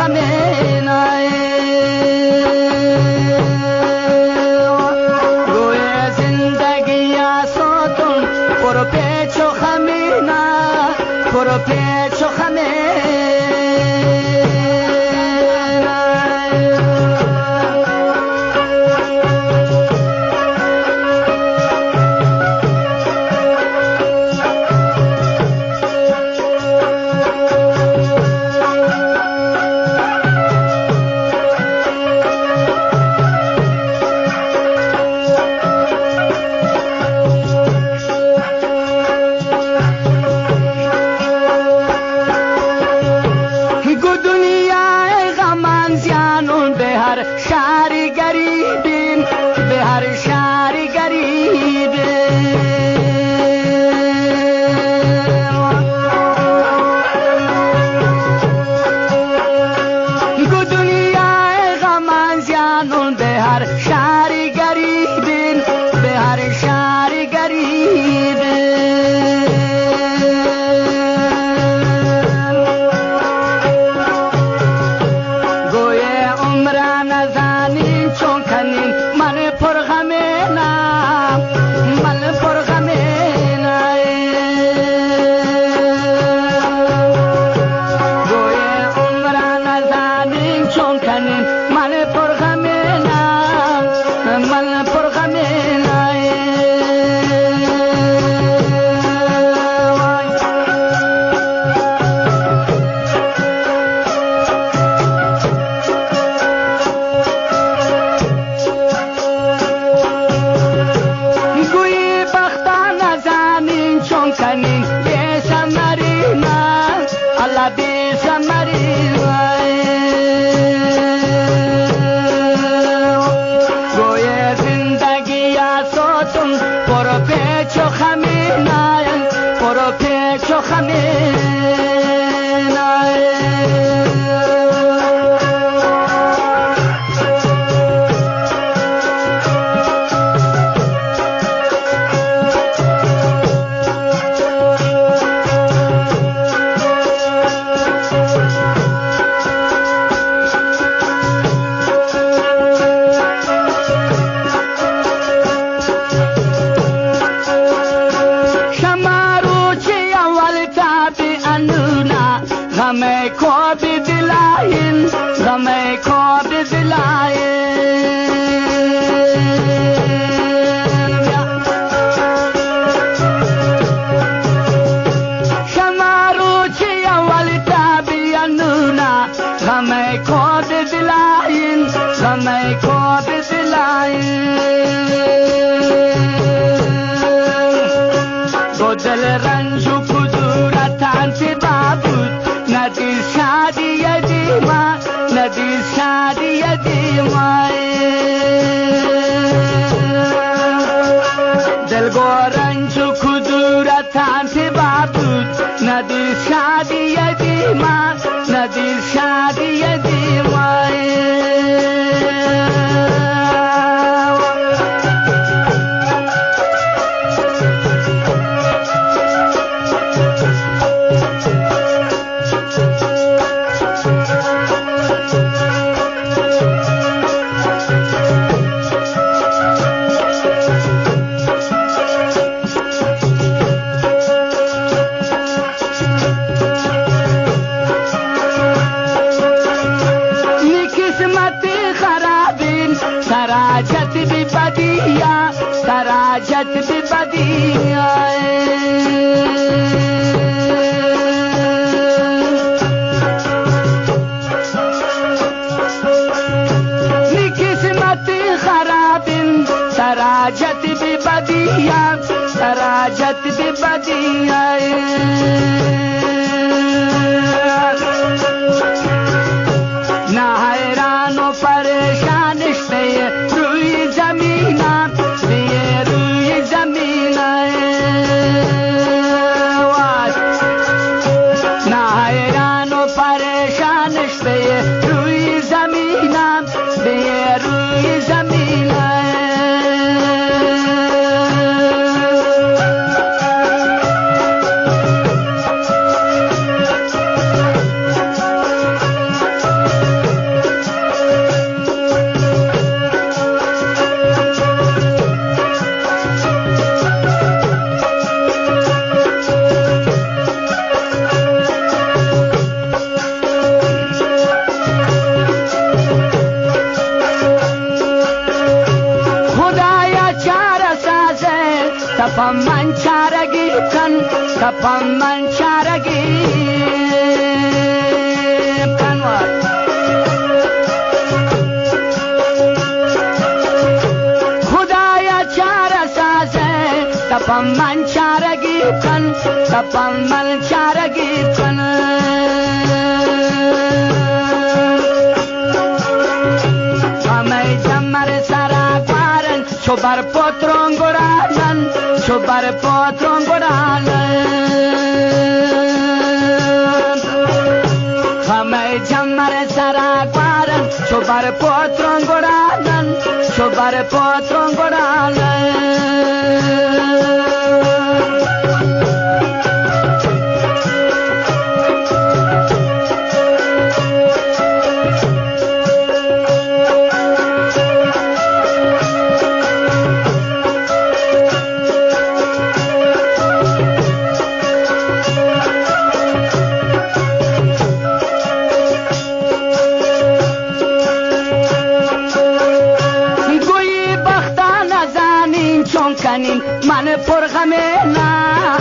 हमें नाए गोए जिंदगी आसो तुम पर पेचो हमें ना पर पेचो हमें تپم من چارگی کنوار خدایا چاره سازه تپم من چارگی کن تپم من چارگی کن چو بر پاترون گرانن چو بر پاترون گرانن همه جمر سرگوارن چو بر پاترون گرانن چو بر پاترون گرانن من پرغمه نه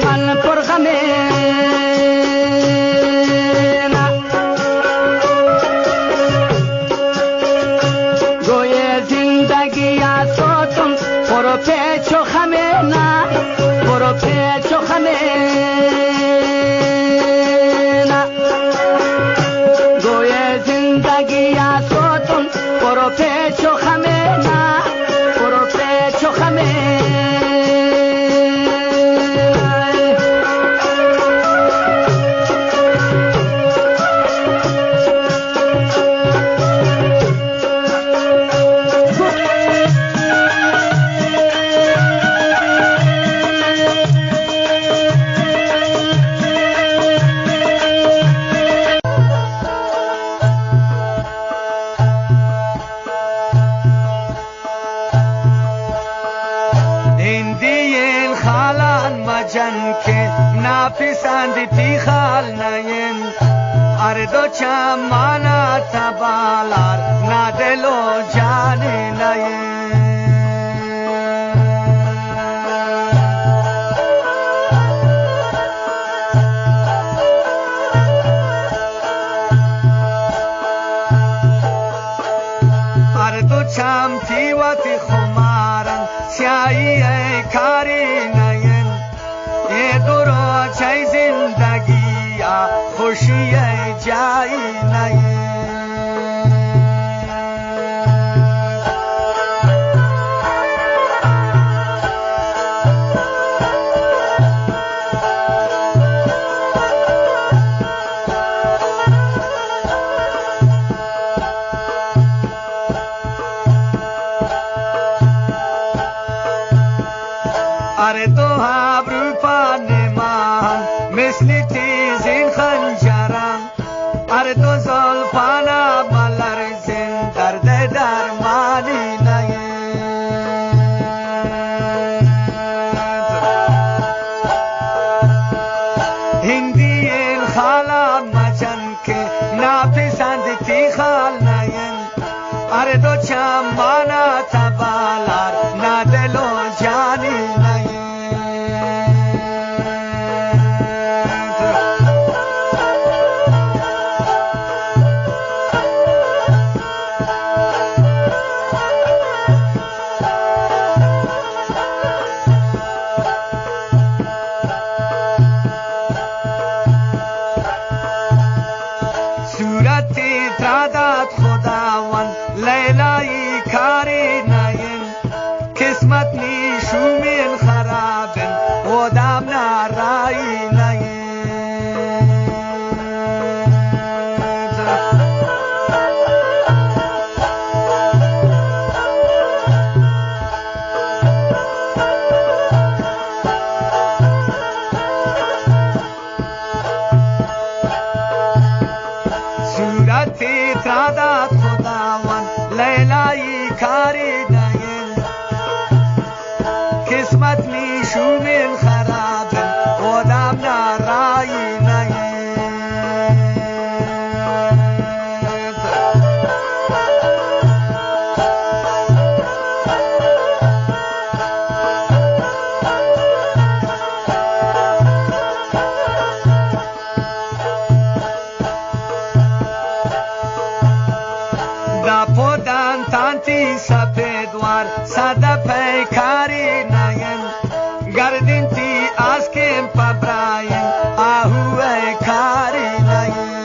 من پرغمه نه گوی زندگی سوتم پرو پیچ و خمه نه پرو پیچ و خمه نه گوی زندگی سوتم پرو پیچ و خمه نه پرو پیچ و خمه جن که نپسندیدی خال نیم اردو چمانا تبالار ندل و جان نیم اردو چم تیواتی خمارن سیایی کاری نیم دورا چای زندگی خوشی جایی نیم اره تو ابرو پانه من مثل تیزین خنجرم اره تو زلفانا ملرزین درد درمانی نیم هندی این خالان مجن که نپسندیدی خال نیم اره تو چمانا تبالار ندل و جانی نیم सफेदवार सादा पैकारी नयन गर्दिंती आस्केम पब्रायन आहुए कारी नयन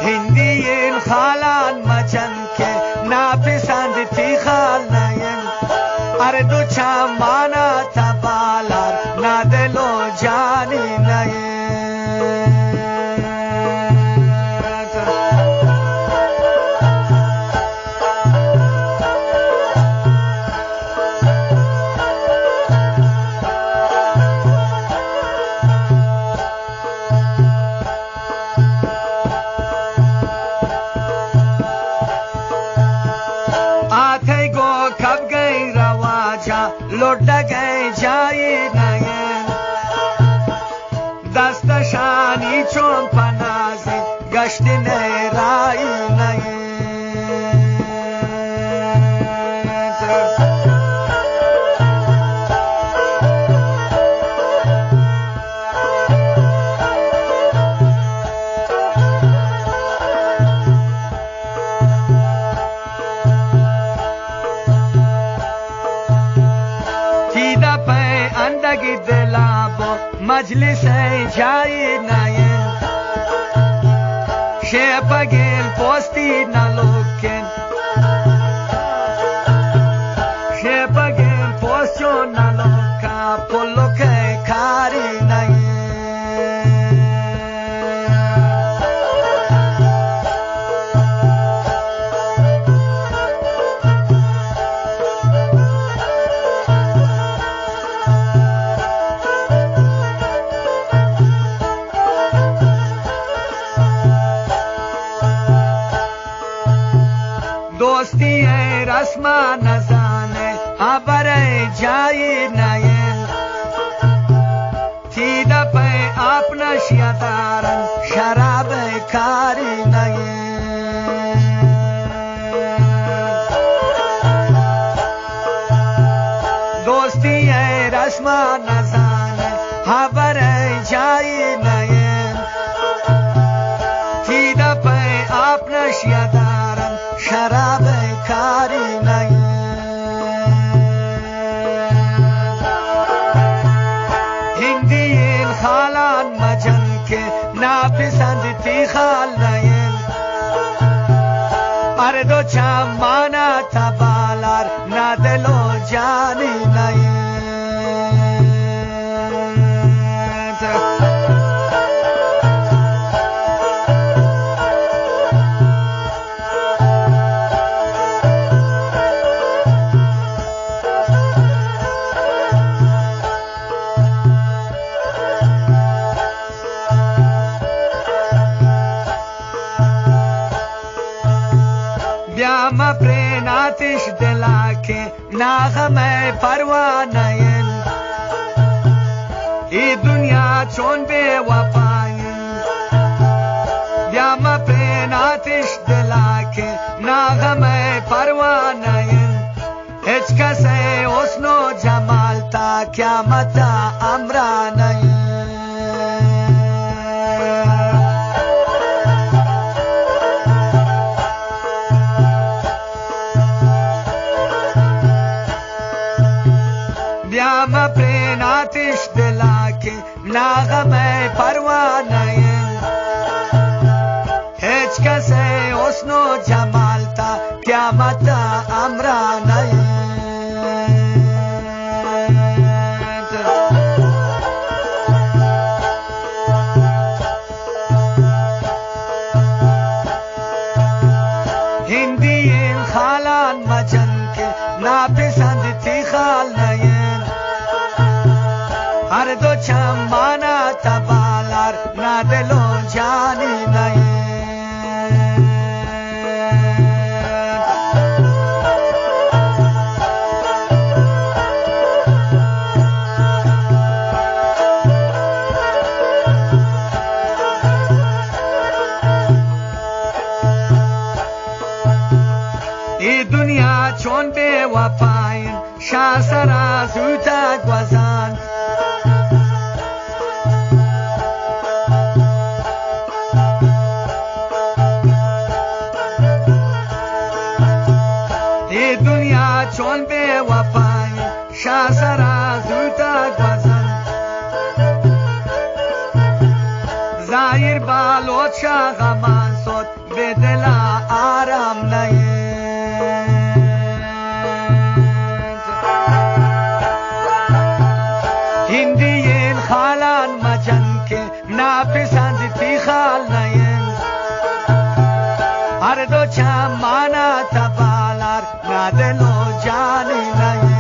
हिंदीन खालान मचन के नापसंद थी खाल नयन अर्दु छमाना तबालार ना दिलो जानी नयन लौट गए जाए नयन दस्तशानी चोम पनाजे गश्त नहराई नयन दिलाबो मजलिस जाई नयन शेपगेल पोस्ती न लोकेन शेपगेल पोस्टो न लोका पोलो के खारी नयन दोस्ती है रस्मा न जाने अबर जाई नयन थी दपे अपना शियादारन शराब कारी नयन दोस्ती है रस्मा न जाने अबर जाई नयन थी दपे अपना शियादारन शराब कारी नयन हिंदीन खालान मजन के नापसंद थी खाल नयन अर्दो छमाना तबालार ना दिलो जानी नयन ब्याम प्रेनातिश दिला के नागम परवा नयन ई दुनिया चोन बेवफायन ब्याम प्रेनातिश दिला के नागम परवा नयन हिचका से उसनो जमालता क्या मता अमरा नयन ब्याम प्रेनातिश दिला के नागम परवा नयन हिचका से उसनो जमालता क्या मता अमरा नयन हिंदीन खालान मजन के नापसंद थी खाल नयन हर दो छमाना तबालार ना شاسرا زوتا گوزن زایر بالوت شاغمان صوت بدلا آرام نیند هندیین خالان مجن که ناپسند تی خال نیند هر دو چمانا تبالار نادلو جانی نیند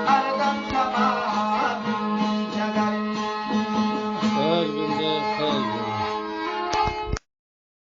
I